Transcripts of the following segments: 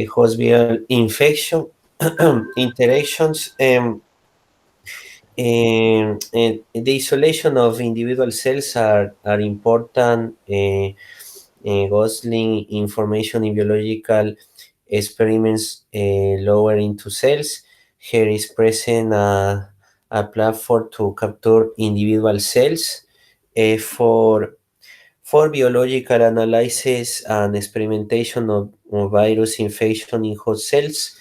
host viral infection interactions. And the isolation of individual cells are important. Gosling information in biological experiments lower into cells. Here is present a platform to capture individual cells for biological analysis and experimentation of virus infection in host cells.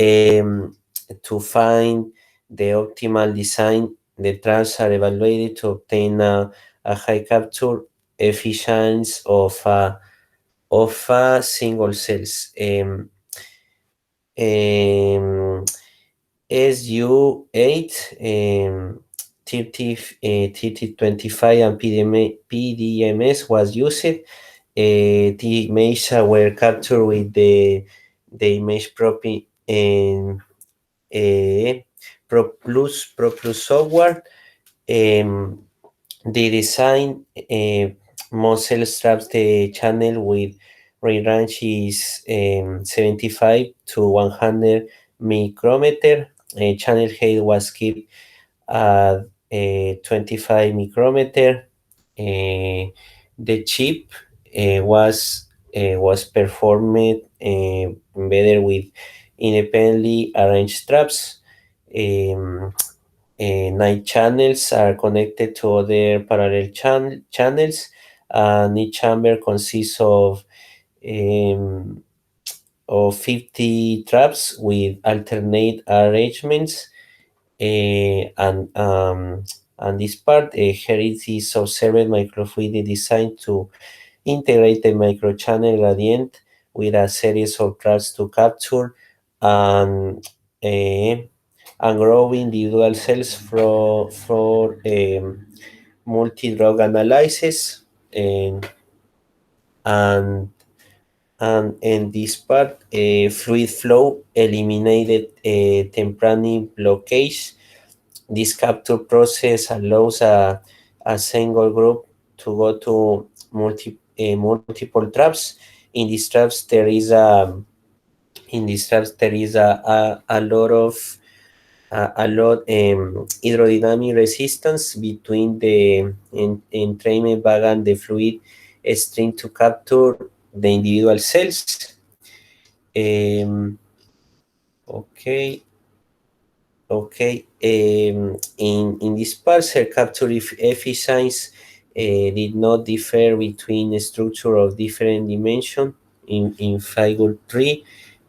um, to find the optimal design, the traps are evaluated to obtain a high capture efficiency of a single cells. Um, SU8, 3025 and PDMS was used. The images were captured with the image propi Pro Plus software. The design muscle straps the channel with range is 75 to 100 micrometer. Channel height was kept at 25 micrometer. The chip was performed better with independently arranged straps. Um, 9 channels are connected to other parallel channels, and each chamber consists um, of 50 traps with alternate arrangements. And this part here is observed microfluidic design to integrate the microchannel gradient with a series of traps to capture and grow individual cells for multi-drug analysis. And and in this part, fluid flow eliminated temporary blockage. This capture process allows a single group to go to multiple traps. In these traps, there is a lot of hydrodynamic resistance between the entrainment bag and the fluid stream to capture the individual cells. Okay. Okay, in this parser, capture efficiency did not differ between a structure of different dimension. In figure 3,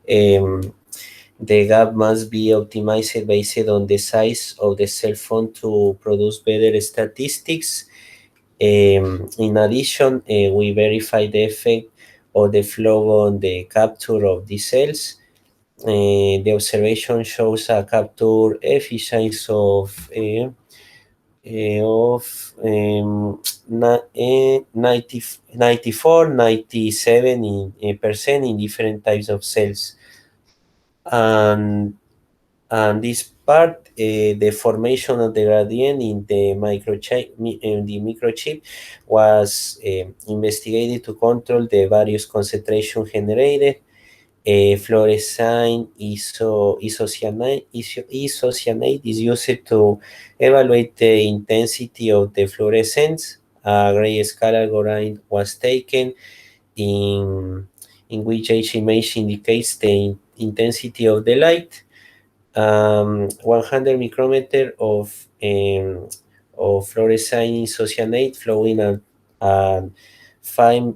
the gap must be optimized based on the size of the cell phone to produce better statistics. In addition, we verify the effect of the flow on the capture of the cells. The observation shows a capture efficiency of 94, 97 percent in different types of cells. And this part, the formation of the gradient in the microchip was investigated to control the various concentration generated. Fluorescein isocyanate is used to evaluate the intensity of the fluorescence. A grayscale algorithm was taken in which each image indicates the intensity of the light. 100 micrometer of fluorescein isocyanate flowing at 5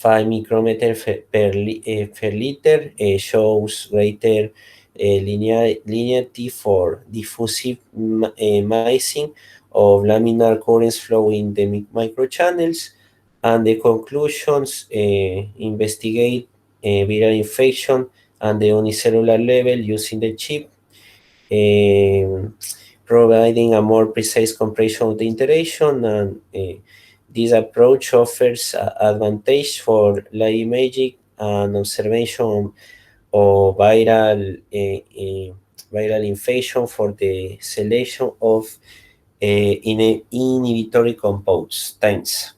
5 micrometer per liter shows greater linearity for diffusive mixing of laminar currents flowing the microchannels. And the conclusions investigate viral infection and the unicellular level using the chip, providing a more precise compression of the interaction. And this approach offers advantage for light imaging and observation of viral infection for the selection of inhibitory compounds. Thanks.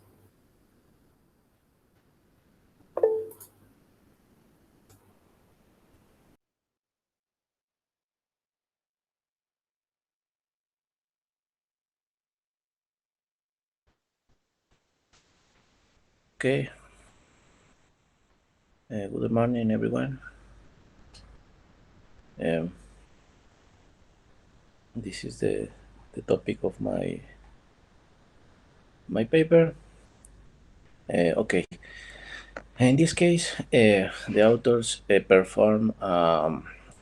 Okay. Good morning, everyone. This is the topic of my paper. Okay. In this case, the authors perform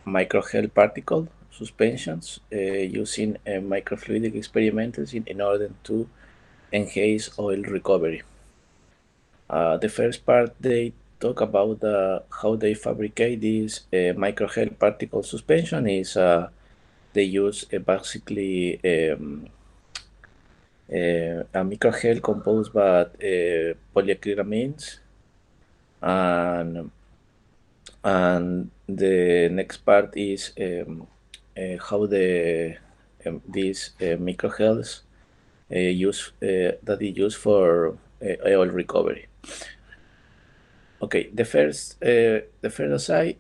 microhell particle suspensions using microfluidic experiments in order to enhance oil recovery. The first part, they talk about how they fabricate this microhell particle suspension is they use basically a microhell composed by polyacrylamines, and the next part is how these microhells use that is used for oil recovery. Okay, the first assay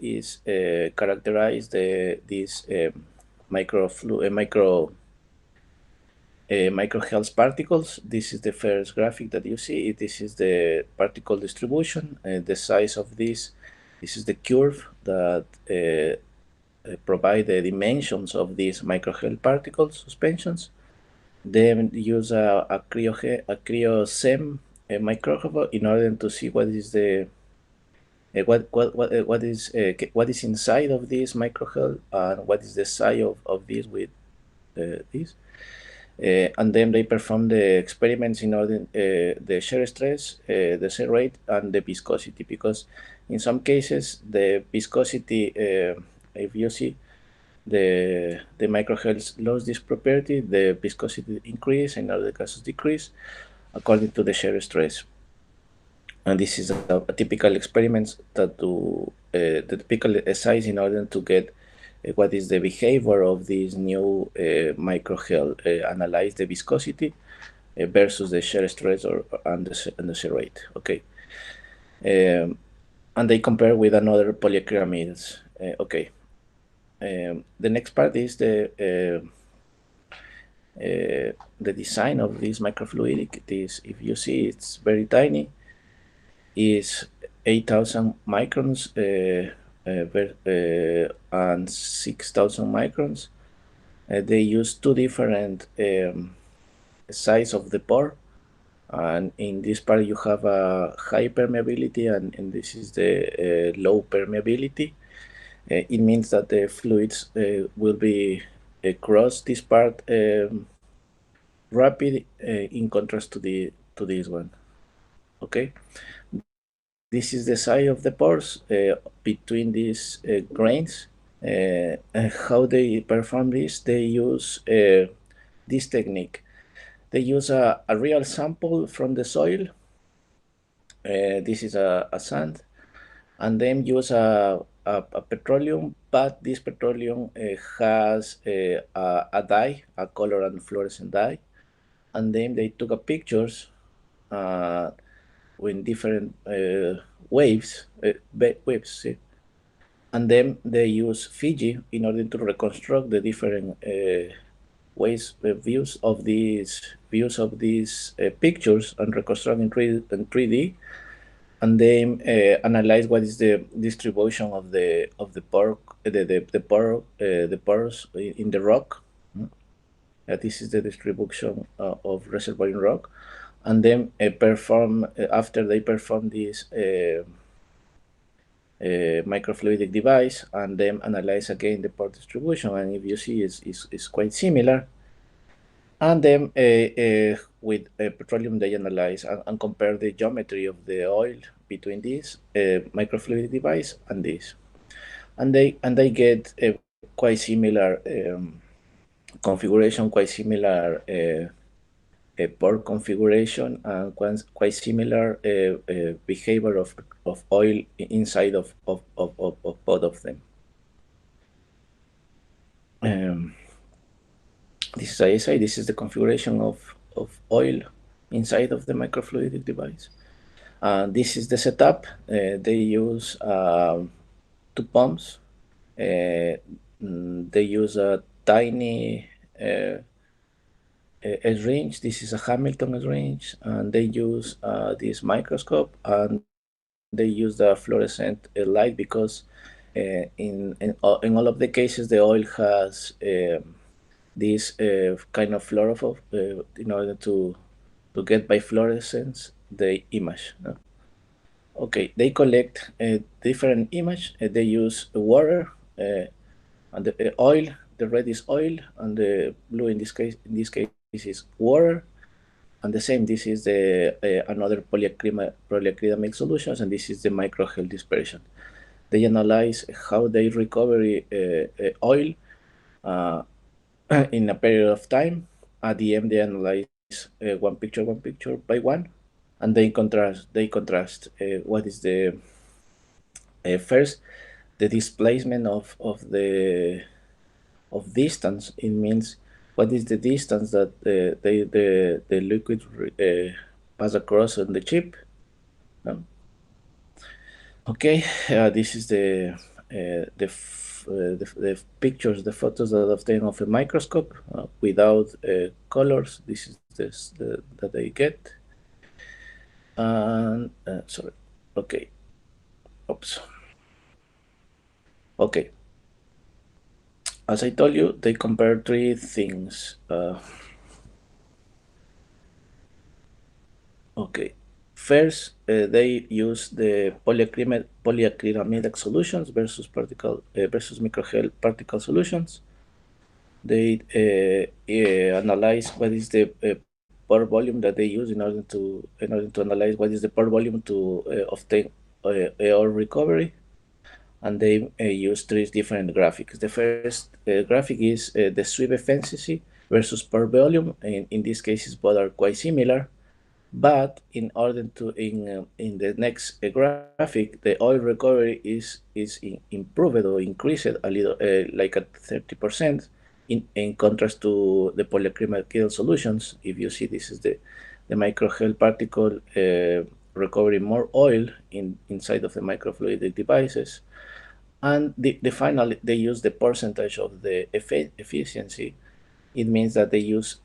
is characterize these microhealth particles. This is the first graphic that you see. This is the particle distribution. The size of this is the curve that provide the dimensions of these microhealth particle suspensions. Then use a cryosem microscope in order to see what is the what is inside of this microhell and what is the size of this with this. And then they perform the experiments in order the shear stress, the shear rate, and the viscosity, because in some cases the viscosity, if you see the microhells lose this property, the viscosity increase, and other cases decrease according to the shear stress. And this is a typical experiment that do the typical size in order to get what is the behavior of this new microhell, analyze the viscosity versus the shear stress and the shear rate. Okay. And they compare with another polyacrylamides. Okay. The next part is the design of this microfluidic. This, if you see, it's very tiny. Is 8,000 microns and 6,000 microns. They use two different size of the pore, and in this part you have a high permeability, and this is the low permeability. It means that the fluids will be across this part rapid, in contrast to this one. Okay. This is the size of the pores between these grains. How they perform this? They use this technique. They use a real sample from the soil. This is a sand, and then use a petroleum, but this petroleum has a dye, a color and fluorescent dye, and then they took a pictures with different waves, see? And then they use Fiji in order to reconstruct the different ways, views of these pictures, and reconstruct in 3D, and then analyze what is the distribution of the pore, the pores in the rock. This is the distribution of reservoir in rock, and then perform after they perform this microfluidic device, and then analyze again the pore distribution, and if you see is quite similar. And then with petroleum they analyze and compare the geometry of the oil between this microfluidic device and this, and they get a quite similar configuration, quite similar a pore configuration, and quite similar behavior of oil inside of both of them. This is ISI. This is the configuration of oil inside of the microfluidic device. This is the setup. They use 2 pumps. They use a tiny range. This is a Hamilton range, and they use this microscope, and they use the fluorescent light because in all of the cases the oil has this kind of chlorophyll in order to get by fluorescence the image. Okay, they collect a different image. They use water and the oil. The red is oil, and the blue in this case is water. And the same, this is the another polyacrylamide solutions, and this is the microhell dispersion. They analyze how they recover oil uh, in a period of time. At the end, they analyze one picture by one, and they contrast what is the first the displacement of distance. It means what is the distance that the liquid pass across on the chip. Okay, this is the pictures, the photos that I've taken of a microscope without colors. This is that they get. And sorry, okay, oops. Okay, as I told you, they compare three things. Okay, first they use the polyacrylamidic solutions versus microhell particle solutions. They analyze what is the pore volume that they use in order to analyze what is the pore volume to obtain oil recovery, and they use three different graphics. The first graphic is the sweep efficiency versus pore volume. In these cases, both are quite similar. But in order to in the next graphic, the oil recovery is improved or increased a little, like at 30%. In contrast to the polyacrylamide solutions, if you see, this is the microhell particle recovering more oil inside of the microfluidic devices. And the final, they use the percentage of the efficiency. It means that they use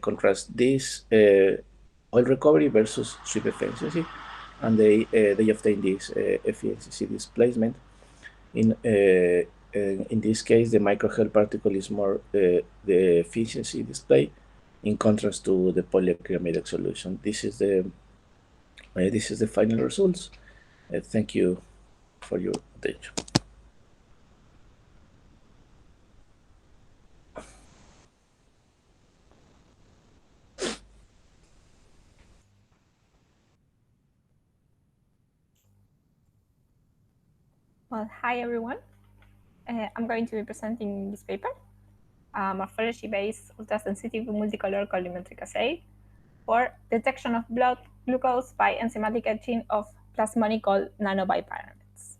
contrast this oil recovery versus sweep efficiency, and they obtain this efficiency displacement. In this case, the microhell particle is more the efficiency display, in contrast to the polyacrylamide solution. This is the final results. Thank you for your attention. Well, hi everyone. I'm going to be presenting this paper, morphology-based ultrasensitive multicolor colorimetric assay for detection of blood glucose by enzymatic etching of plasmonic nanobipyramids.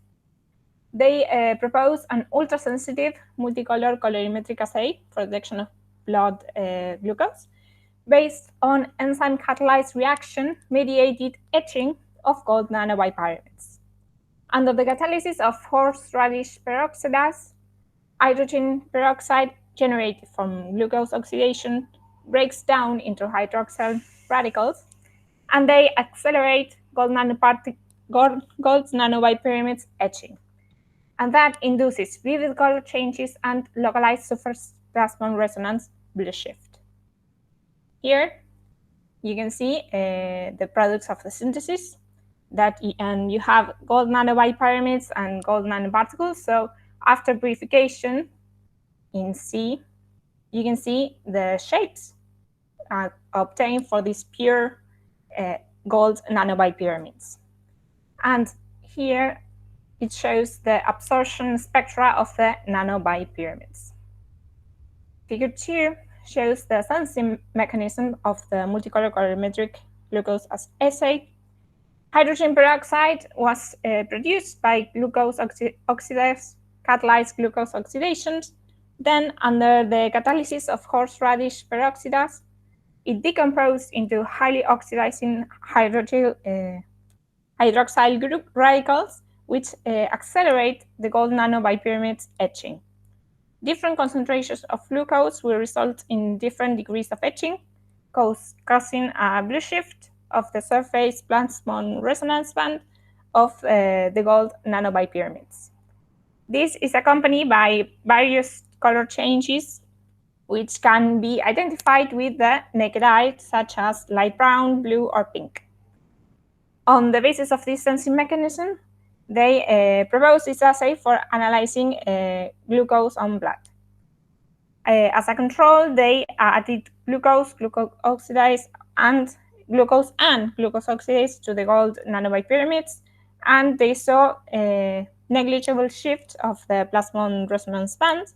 They propose an ultrasensitive multicolor colorimetric assay for detection of blood glucose based on enzyme catalyzed reaction mediated etching of gold nanobipyramids. Under the catalysis of horseradish peroxidase, hydrogen peroxide generated from glucose oxidation breaks down into hydroxyl radicals, and they accelerate gold nanobipyramids etching. And that induces vivid color changes and localized surface plasmon resonance blue shift. Here, you can see the products of the synthesis, and you have gold nanobipyramids and gold nanoparticles. So after purification in C, you can see the shapes obtained for these pure gold nanobipyramids. And here it shows the absorption spectra of the nanobipyramids. Figure 2 shows the sensing mechanism of the multicolor colorimetric glucose assay. Hydrogen peroxide was produced by glucose oxidase catalyzed glucose oxidations. Then, under the catalysis of horseradish peroxidase, it decomposed into highly oxidizing hydroxyl group radicals, which accelerate the gold nanobipyramids etching. Different concentrations of glucose will result in different degrees of etching, causing a blue shift of the surface plasmon resonance band of the gold nanobipyramids. This is accompanied by various color changes, which can be identified with the naked eye, such as light brown, blue, or pink. On the basis of this sensing mechanism, they proposed this assay for analyzing glucose on blood. As a control, they added glucose oxidase, and glucose oxidase to the gold nanobipyramids, and they saw a negligible shift of the plasmon resonance band,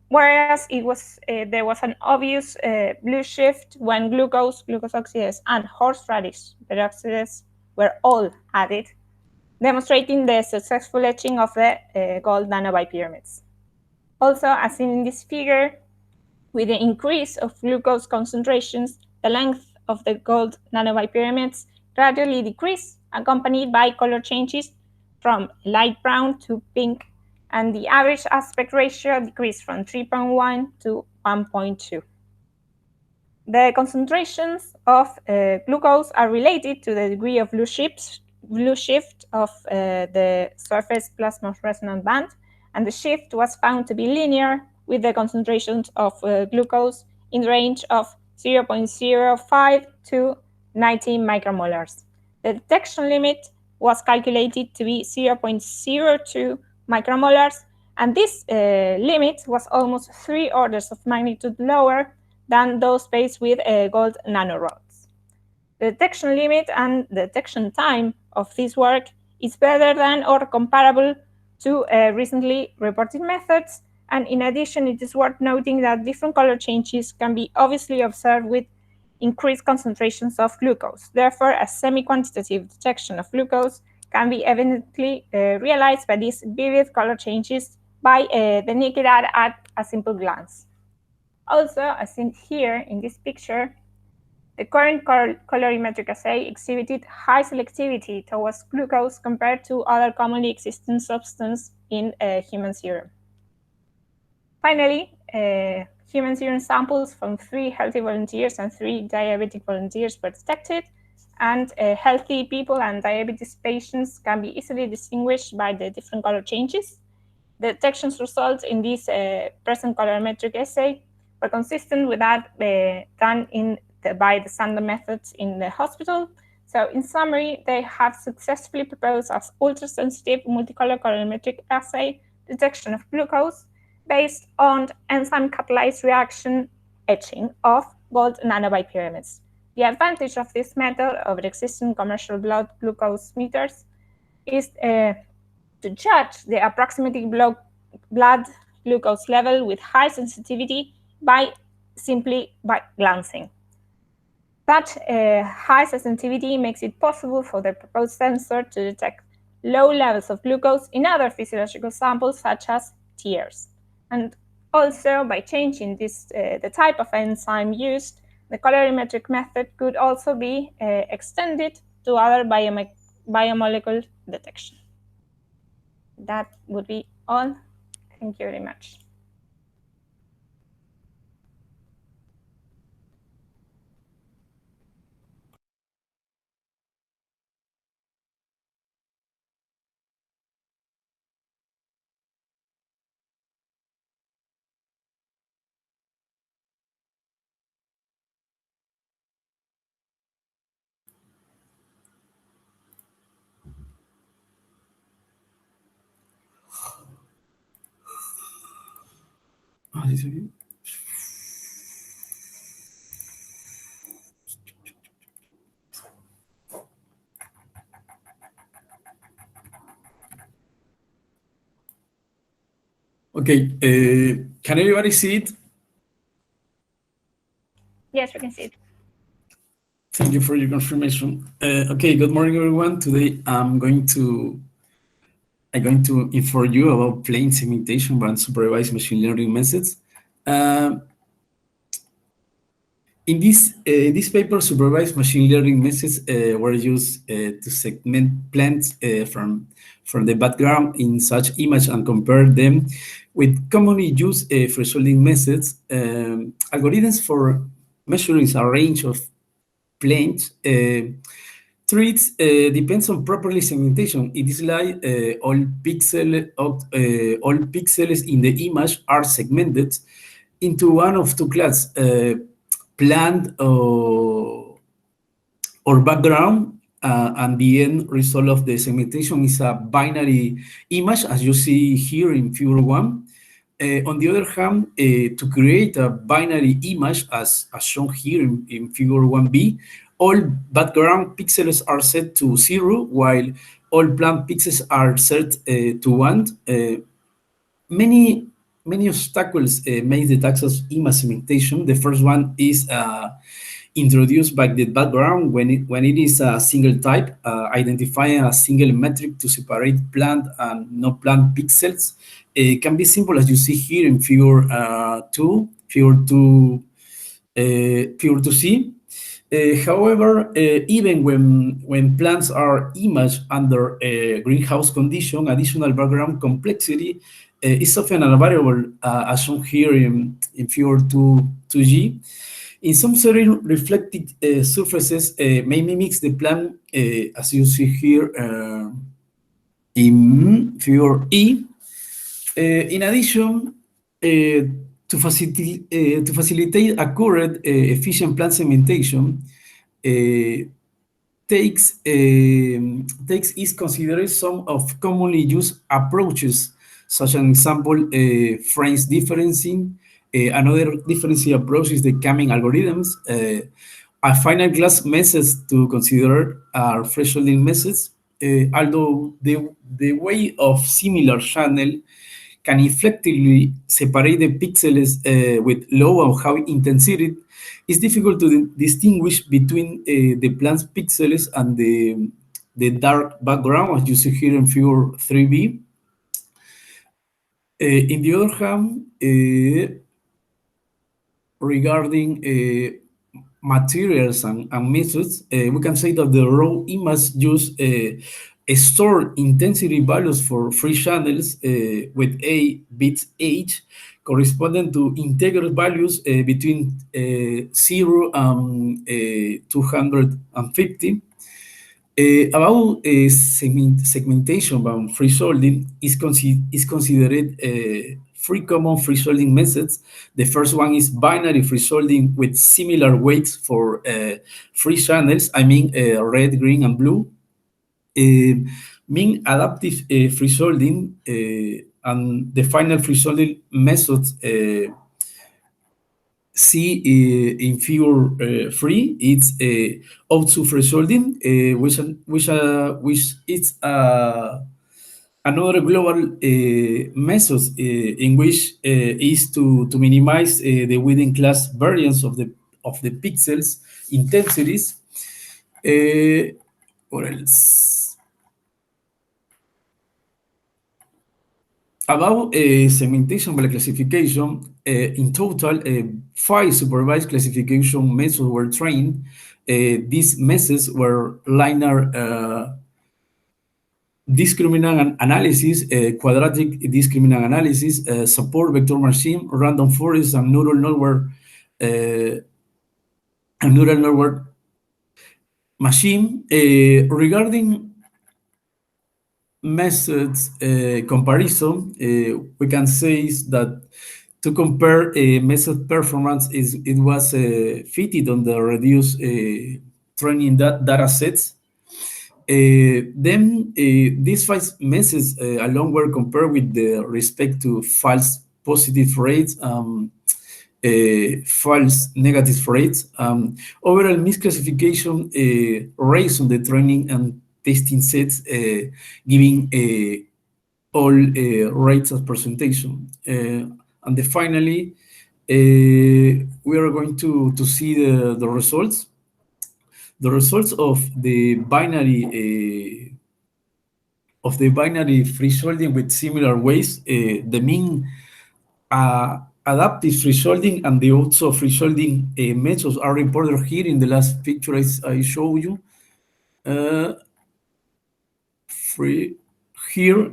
whereas there was an obvious blue shift when glucose oxidase, and horseradish peroxidase were all added, demonstrating the successful etching of the gold nanobipyramids. Also, as seen in this figure, with the increase of glucose concentrations, the length of the gold nanobipyramids gradually decreased, accompanied by color changes from light brown to pink, and the average aspect ratio decreased from 3.1 to 1.2. The concentrations of glucose are related to the degree of blue shift of the surface plasmon resonance band, and the shift was found to be linear with the concentrations of glucose in the range of 0.05 to 90 micromolars. The detection limit was calculated to be 0.02 micromolars, and this limit was almost 3 orders of magnitude lower than those based with gold nanorods. The detection limit and the detection time of this work is better than or comparable to recently reported methods, and in addition, it is worth noting that different color changes can be obviously observed with increased concentrations of glucose. Therefore, a semi-quantitative detection of glucose can be evidently realized by these vivid color changes by the naked eye at a simple glance. Also, as seen here in this picture, the current colorimetric assay exhibited high selectivity towards glucose compared to other commonly existing substances in human serum. Finally, human serum samples from 3 healthy volunteers and 3 diabetic volunteers were detected, and healthy people and diabetes patients can be easily distinguished by the different color changes. The detections results in this present colorimetric assay were consistent with that done by the standard methods in the hospital. So in summary, they have successfully proposed as ultrasensitive multicolor colorimetric assay detection of glucose based on enzyme catalyzed reaction etching of gold nanobipyramids. The advantage of this method over existing commercial blood glucose meters is to judge the approximating blood glucose level with high sensitivity simply by glancing. Such high sensitivity makes it possible for the proposed sensor to detect low levels of glucose in other physiological samples, such as tears. And also, by changing the type of enzyme used, the colorimetric method could also be extended to other biomolecule detection. That would be all. Thank you very much. Okay, can everybody see it? Yes, we can see it. Thank you for your confirmation. Okay, good morning, everyone. Today I'm going to inform you about plain segmentation by unsupervised machine learning methods. In this paper, supervised machine learning methods were used to segment plants from the background in such image and compare them with commonly used thresholding methods. Algorithms for measuring a range of plants treats depends on properly segmentation. It is like all pixels in the image are segmented into one of two classes, plant or background, and the end result of the segmentation is a binary image, as you see here in figure 1. On the other hand, to create a binary image, as shown here in figure 1b, all background pixels are set to 0, while all plant pixels are set to 1. Many obstacles make the task of image segmentation. The first one is introduced by the background when it is a single type, identifying a single metric to separate plant and non-plant pixels. It can be simple, as you see here in figure 2, figure 2C. However, even when plants are imaged under a greenhouse condition, additional background complexity is often a variable, as shown here in figure 2G. In some certain reflected surfaces may mimic the plant, as you see here in figure E. In addition, to facilitate accurate, efficient plant segmentation, takes is considered some of commonly used approaches, such an example, frames differencing. Another differencing approach is the Kamen algorithms. A final class methods to consider are thresholding methods, although the way of similar channel can effectively separate the pixels with low or high intensity. It's difficult to distinguish between the plant's pixels and the dark background, as you see here in figure 3b. In the other hand, regarding materials and methods, we can say that the raw image use store intensity values for free channels with a bits age corresponding to integer values between 0 and 250. About segmentation by thresholding is considered three common thresholding methods. The first one is binary thresholding with similar weights for three channels. I mean red, green, and blue. Mean adaptive thresholding and the final thresholding methods see in figure 3, it's output thresholding, which is another global method in which is to minimize the within class variance of the pixels intensities. What else? About segmentation by classification, in total, 5 supervised classification methods were trained. These methods were linear discriminant analysis, quadratic discriminant analysis, support vector machine, random forest, and neural network machine. Regarding methods comparison, we can say that to compare method performance, it was fitted on the reduced training data sets. Then these 5 methods alone were compared with the respect to false positive rates, false negative rates. Overall misclassification raised on the training and testing sets, giving all rates as presentation. And then finally, we are going to see the results. The results of the binary thresholding with similar weights, the mean adaptive free-shielding and the also free-shielding methods are reported here in the last picture I show you. Figure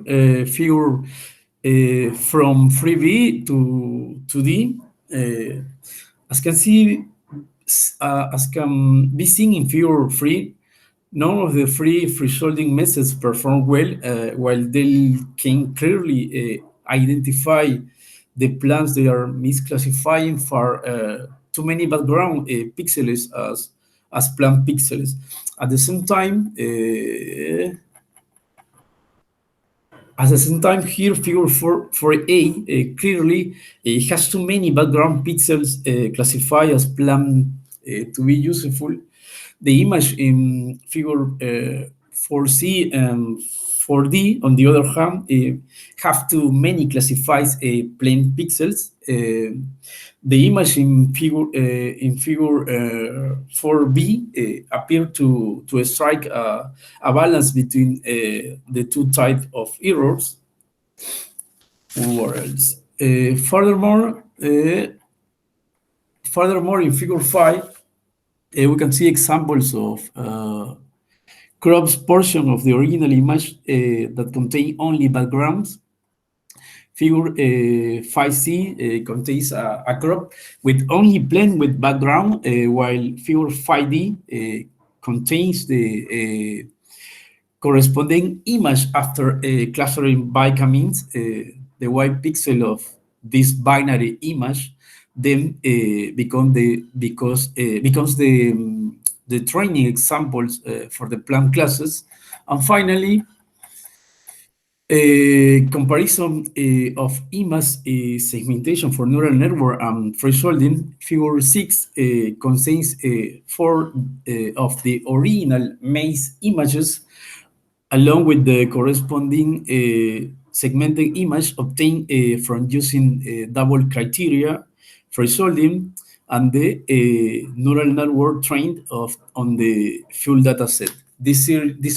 from 3B to D. As can be seen in figure 3, none of the free-shielding methods perform well, while they can clearly identify the plants they are misclassifying for too many background pixels as plant pixels. At the same time, here, figure 4A clearly has too many background pixels classified as plant to be useful. The image in figure 4C and 4D, on the other hand, have too many classified plain pixels. The image in figure 4B appear to strike a balance between the two types of errors. What else? Furthermore, in figure 5, we can see examples of crops portion of the original image that contain only backgrounds. Figure 5C contains a crop with only plain with background, while figure 5D contains the corresponding image after clustering by means the white pixel of this binary image then becomes the training examples for the plant classes. And finally, comparison of image segmentation for neural network and free-shielding. Figure 6 contains 4 of the original maze images along with the corresponding segmented image obtained from using double criteria, free-shielding, and the neural network trained on the full data set. This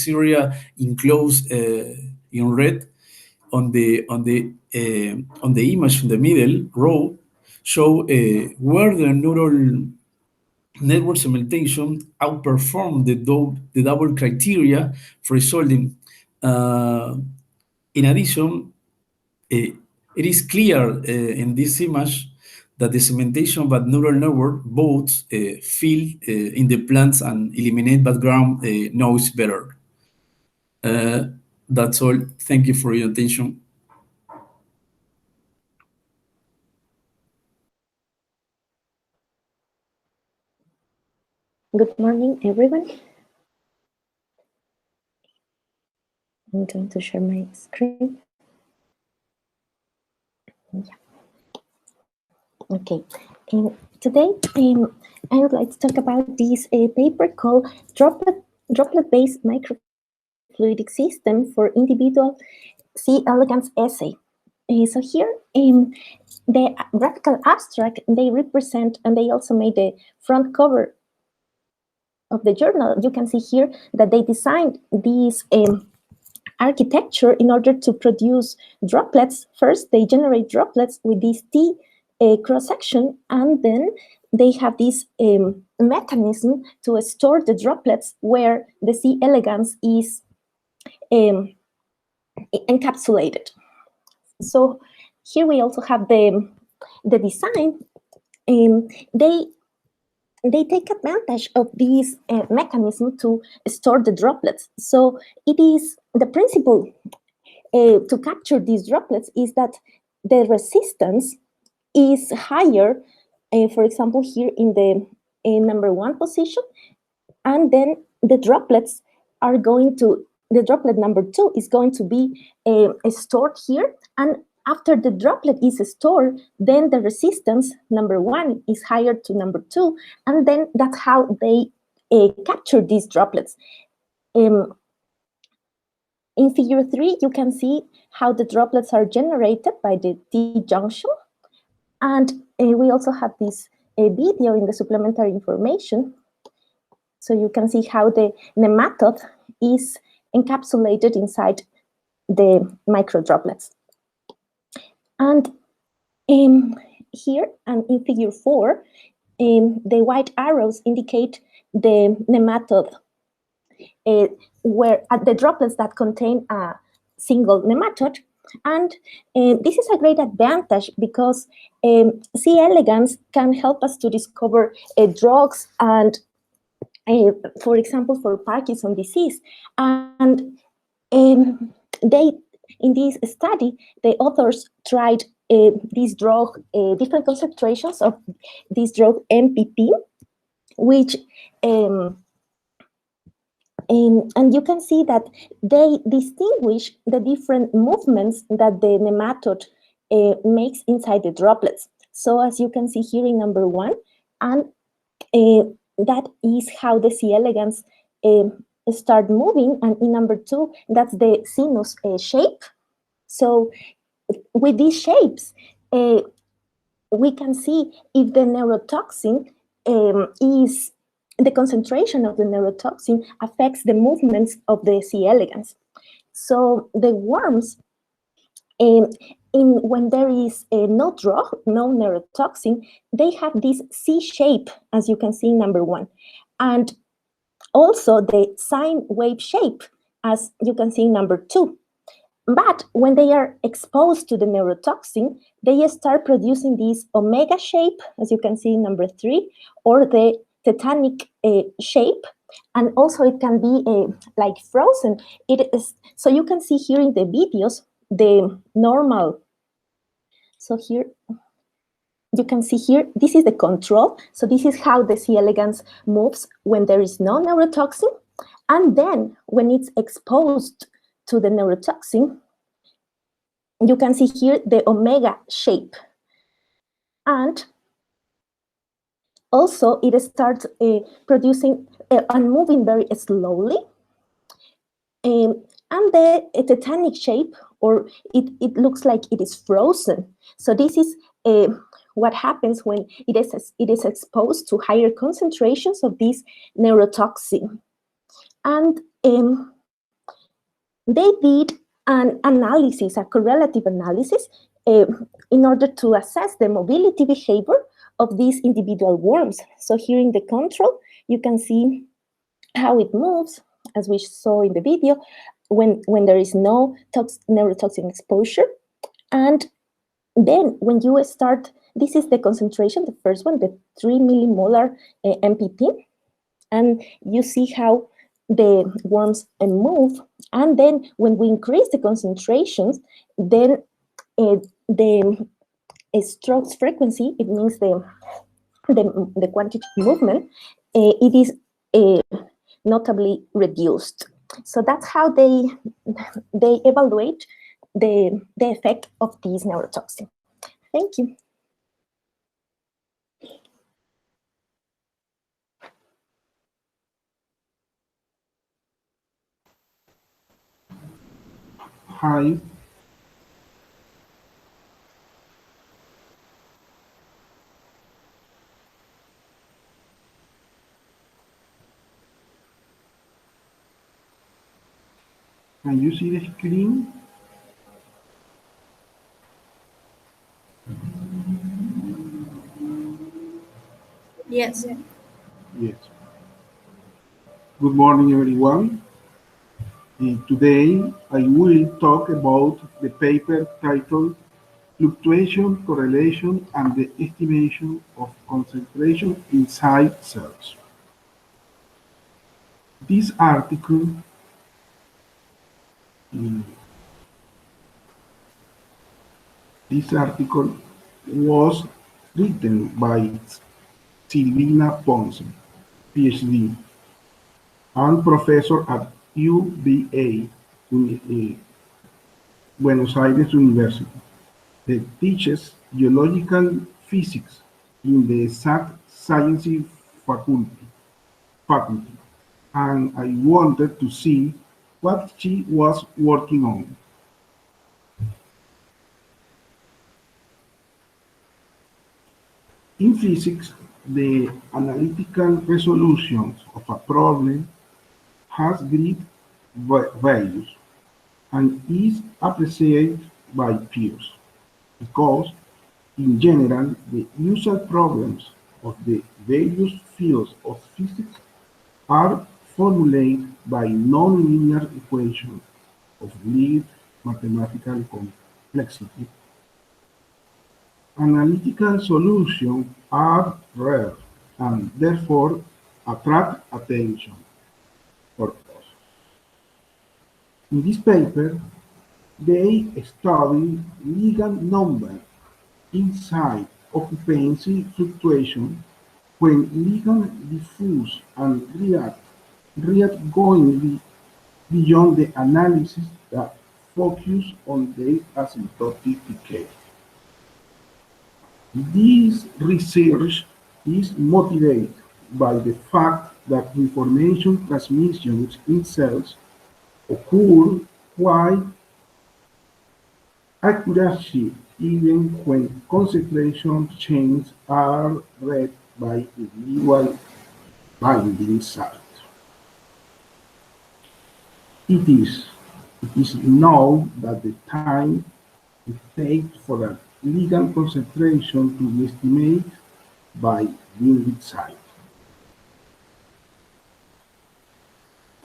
area enclosed in red on the image in the middle row show where the neural network segmentation outperformed the double criteria for resolving. In addition, it is clear in this image that the segmentation by neural network both fill in the plants and eliminate background noise better. That's all. Thank you for your attention. Good morning, everyone. I'm going to share my screen. Yeah. Okay. Today, I would like to talk about this paper called Droplet-based Microfluidic System for Individual C. elegans assay. So here, the graphical abstract, they represent, and they also made the front cover of the journal. You can see here that they designed this architecture in order to produce droplets. First, they generate droplets with this T cross-section, and then they have this mechanism to store the droplets where the C. elegans is encapsulated. So here we also have the design. They take advantage of this mechanism to store the droplets. So it is the principle to capture these droplets is that the resistance is higher, for example, here in the number 1 position, and then the droplets are going to, the droplet number 2 is going to be stored here, and after the droplet is stored, then the resistance number 1 is higher to number 2, and then that's how they capture these droplets. In figure 3, you can see how the droplets are generated by the T-junction, and we also have this video in the supplementary information, so you can see how the nematode is encapsulated inside the micro droplets. And in here, and in figure 4, the white arrows indicate the nematode, where the droplets that contain a single nematode. And this is a great advantage because C. elegans can help us to discover drugs and, for example, for Parkinson's disease. And in this study, the authors tried this drug, different concentrations of this drug MPP, which and you can see that they distinguish the different movements that the nematode makes inside the droplets. So as you can see here in number 1, and that is how the C. elegans start moving, and in number 2, that's the sinus shape. So with these shapes, we can see if the neurotoxin is the concentration of the neurotoxin affects the movements of the C. elegans. So the worms, when there is no drug, no neurotoxin, they have this C shape, as you can see in number 1, and also the sine wave shape, as you can see in number 2. But when they are exposed to the neurotoxin, they start producing this omega shape, as you can see in number 3, or the tetanic shape, and also it can be like frozen. It is, so you can see here in the videos the normal. So here you can see here, this is the control. So this is how the C. elegans moves when there is no neurotoxin, and then when it's exposed to the neurotoxin, you can see here the omega shape, and also it starts producing and moving very slowly, and the tetanic shape, or it looks like it is frozen. So this is what happens when it is exposed to higher concentrations of this neurotoxin. And they did an analysis, a correlative analysis, in order to assess the mobility behavior of these individual worms. So here in the control, you can see how it moves, as we saw in the video, when there is no neurotoxin exposure. And then when you start, this is the concentration, the first one, the 3 millimolar MPP, and you see how the worms move. And then when we increase the concentrations, then the strokes frequency, it means the quantity movement, it is notably reduced. So that's how they evaluate the effect of these neurotoxin. Thank you. Hi. Can you see the screen? Yes. Yes. Good morning, everyone. Today, I will talk about the paper titled Fluctuation, Correlation, and the Estimation of Concentration Inside Cells. This article was written by Silvina Ponce, PhD, and professor at UBA, Buenos Aires University, that teaches geological physics in the Science faculty, and I wanted to see what she was working on. In physics, the analytical resolution of a problem has great values and is appreciated by peers because In general, the usual problems of the various fields of physics are formulated by nonlinear equations of least mathematical complexity. Analytical solutions are rare and therefore attract attention for us. In this paper, they study ligand number inside occupancy fluctuation when ligands diffuse and react going beyond the analysis that focus on their asymptotic decay. This research is motivated by the fact that information transmissions in cells occur quite accurately even when concentration changes are read by individual binding sites. It is known that the time it takes for a ligand concentration to be estimated by binding site,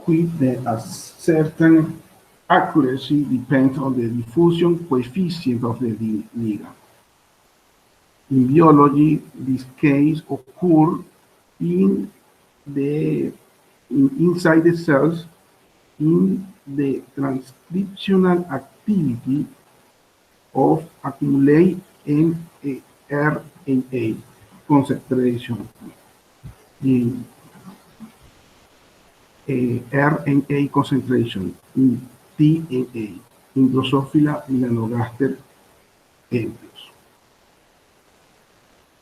with a certain accuracy depends on the diffusion coefficient of the ligand. In biology, this case occurs inside the cells in the transcriptional activity of accumulate RNA concentration. In RNA concentration in DNA in Drosophila melanogaster embryos.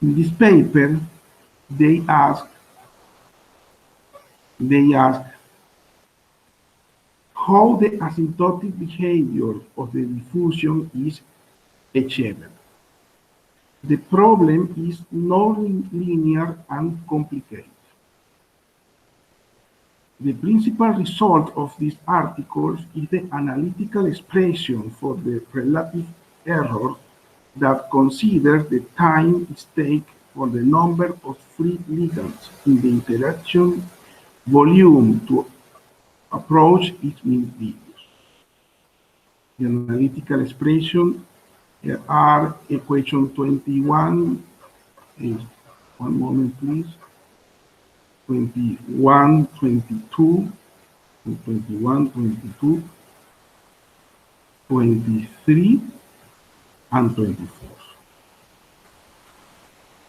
In this paper, they ask how the asymptotic behavior of the diffusion is achieved. The problem is non-linear and complicated. The principal result of these articles is the analytical expression for the relative error that considers the time it takes for the number of free ligands in the interaction volume to approach its mean values. The analytical expression are equation 21, one moment please, 21, 22, 21, 22, 23, and 24.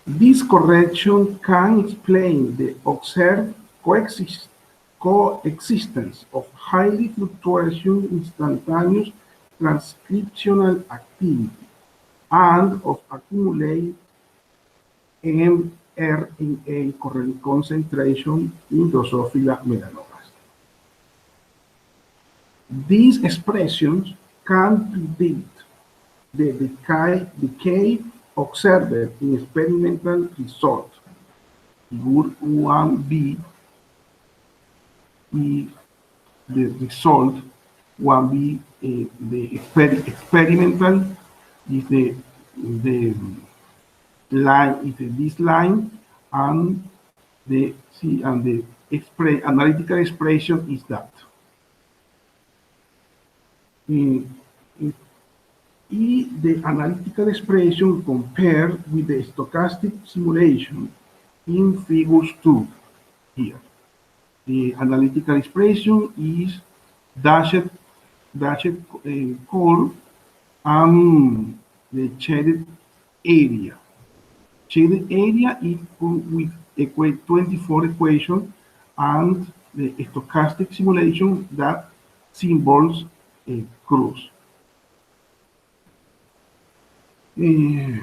This correction can explain the observed coexistence of highly fluctuation instantaneous transcriptional activity and of accumulated mRNA concentration in Drosophila melanogaster. These expressions can predict the decay observed in experimental results. Figure 1b is the result. 1b, the experimental is the line is this line, and the analytical expression is that. The analytical expression compared with the stochastic simulation in figures 2 here. The analytical expression is dashed curve and the shaded area. Shaded area is with 24 equation, and the stochastic simulation that symbols a cross. The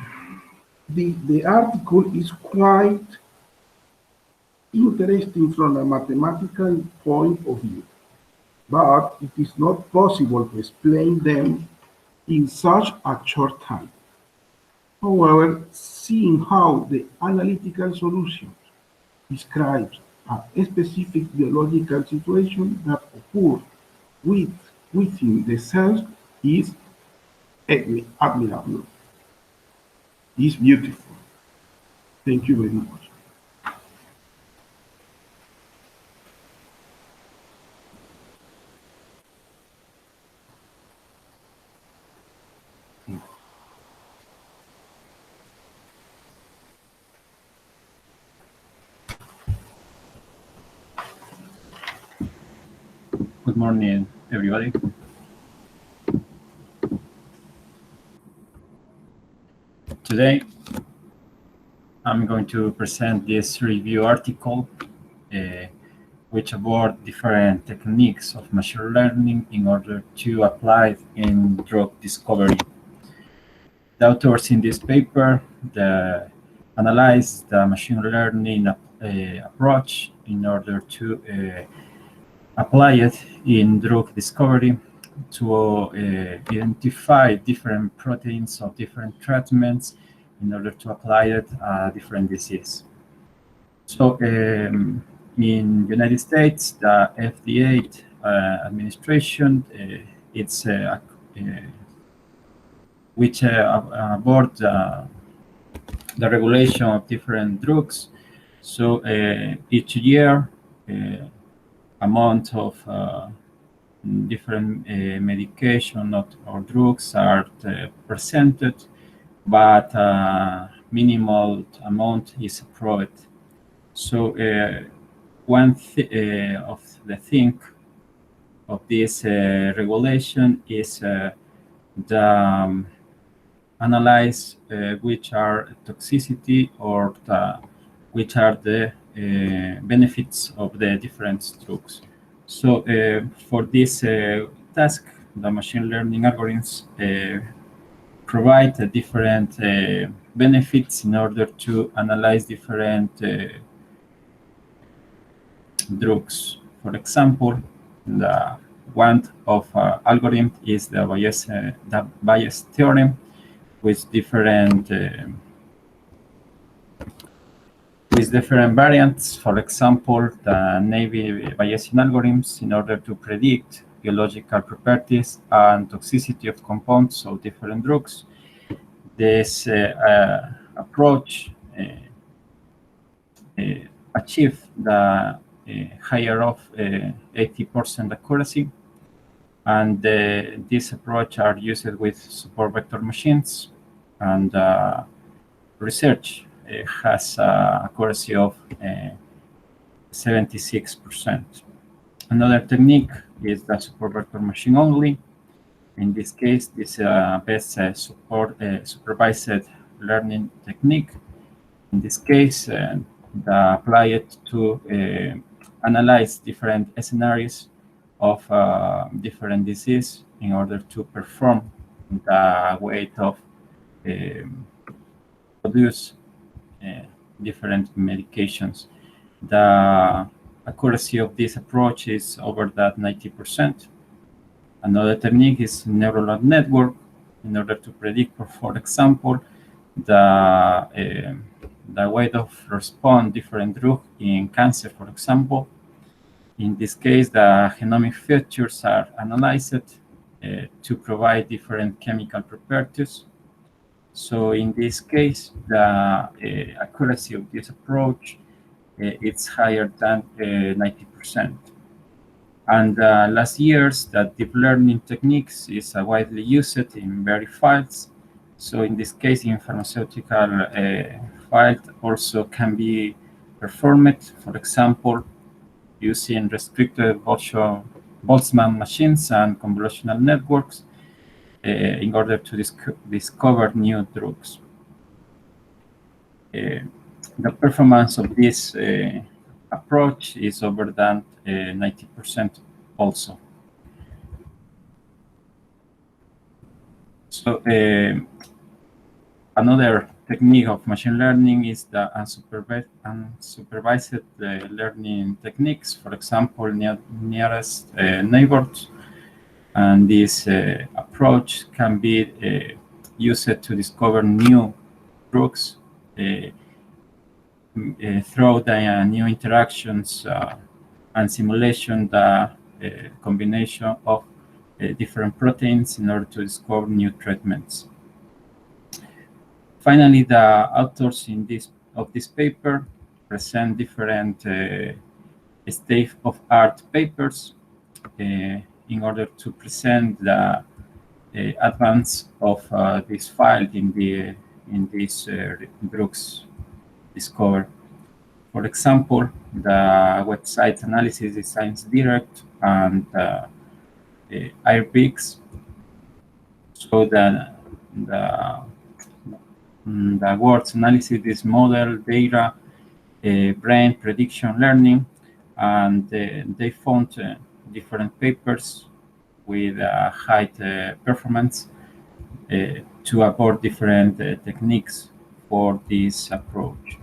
article is quite interesting from a mathematical point of view, but it is not possible to explain them in such a short time. However, seeing how the analytical solution describes a specific biological situation that occurs within the cells is admirable. It's beautiful. Thank you very much. Good morning, everybody. Today, I'm going to present this review article, which abords different techniques of machine learning in order to apply in drug discovery. The authors in this paper analyze the machine learning approach in order to apply it in drug discovery to identify different proteins of different treatments in order to apply it different disease. So in United States, the FDA administration, it's which aboard the regulation of different drugs. So each year, amount of different medication or drugs are presented, but minimal amount is approved. So one of the thing of this regulation is the analyze which are toxicity or which are the benefits of the different drugs. So for this task, the machine learning algorithms provide different benefits in order to analyze different drugs. For example, the one of algorithm is the Bayes theorem, with different variants. For example, the naive Bayesian algorithms in order to predict biological properties and toxicity of compounds of different drugs. This approach achieved the higher of 80% accuracy, and this approach are used with support vector machines, and research has accuracy of 76%. Another technique is the support vector machine only. In this case, this best supervised learning technique. In this case, apply it to analyze different scenarios of different disease in order to perform the weight of produce different medications. The accuracy of this approach is over that 90%. Another technique is neural network in order to predict, for example, the way of respond different drug in cancer, for example. In this case, the genomic features are analyzed to provide different chemical properties. So in this case, the accuracy of this approach it's higher than 90%. And last years, that deep learning techniques is widely used in various fields. So in this case, in pharmaceutical field also can be performed, for example, using restricted Boltzmann machines and convolutional networks in order to discover new drugs. The performance of this approach is over than 90% also. So another technique of machine learning is the unsupervised learning techniques, for example, nearest neighbors. And this approach can be used to discover new drugs through the new interactions and simulation the combination of different proteins in order to discover new treatments. Finally, the authors of this paper present different state-of-art papers in order to present the advance of this field in this drugs discovered. For example, the website analysis is Science Direct and AirPix. So the words analysis is model, data, brain prediction learning, and they found different papers with high performance to abort different techniques for this approach.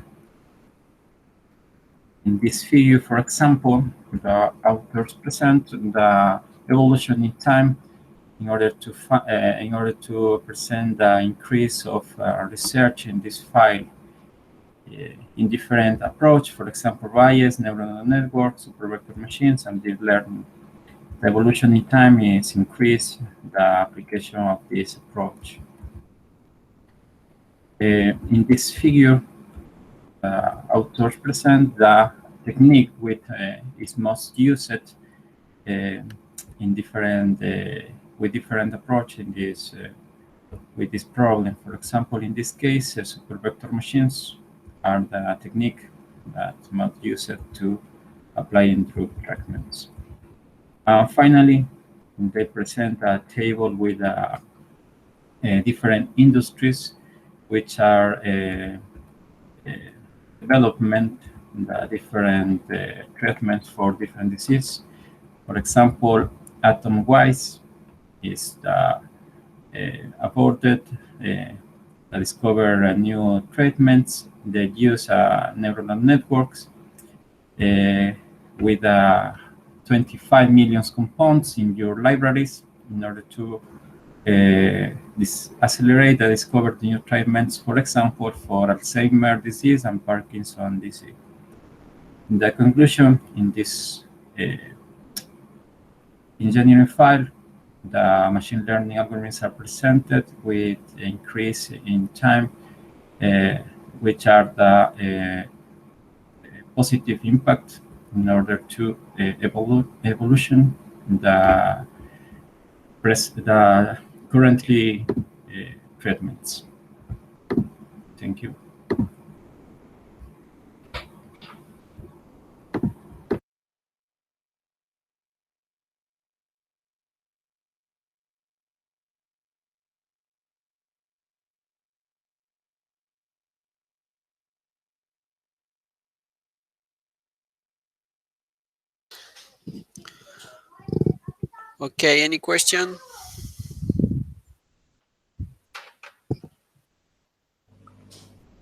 In this figure, for example, the authors present the evolution in time in order to present the increase of research in this field in different approach, for example, bias, neural networks, supervector machines, and deep learning. The evolution in time is increased the application of this approach. In this figure, authors present the technique which is most used in different with different approach in this with this problem. For example, in this case, supervector machines are the technique that most used to apply in drug treatments. Finally, they present a table with different industries which are development the different treatments for different diseases. For example, atom-wise is the aborted discover new treatments that use neural networks with 25 million compounds in your libraries in order to accelerate the discovery of new treatments, for example, for Alzheimer's disease and Parkinson's disease. In the conclusion, in this engineering file, the machine learning algorithms are presented with increase in time, which are the positive impact in order to evolution the currently treatments. Thank you. Okay, any question?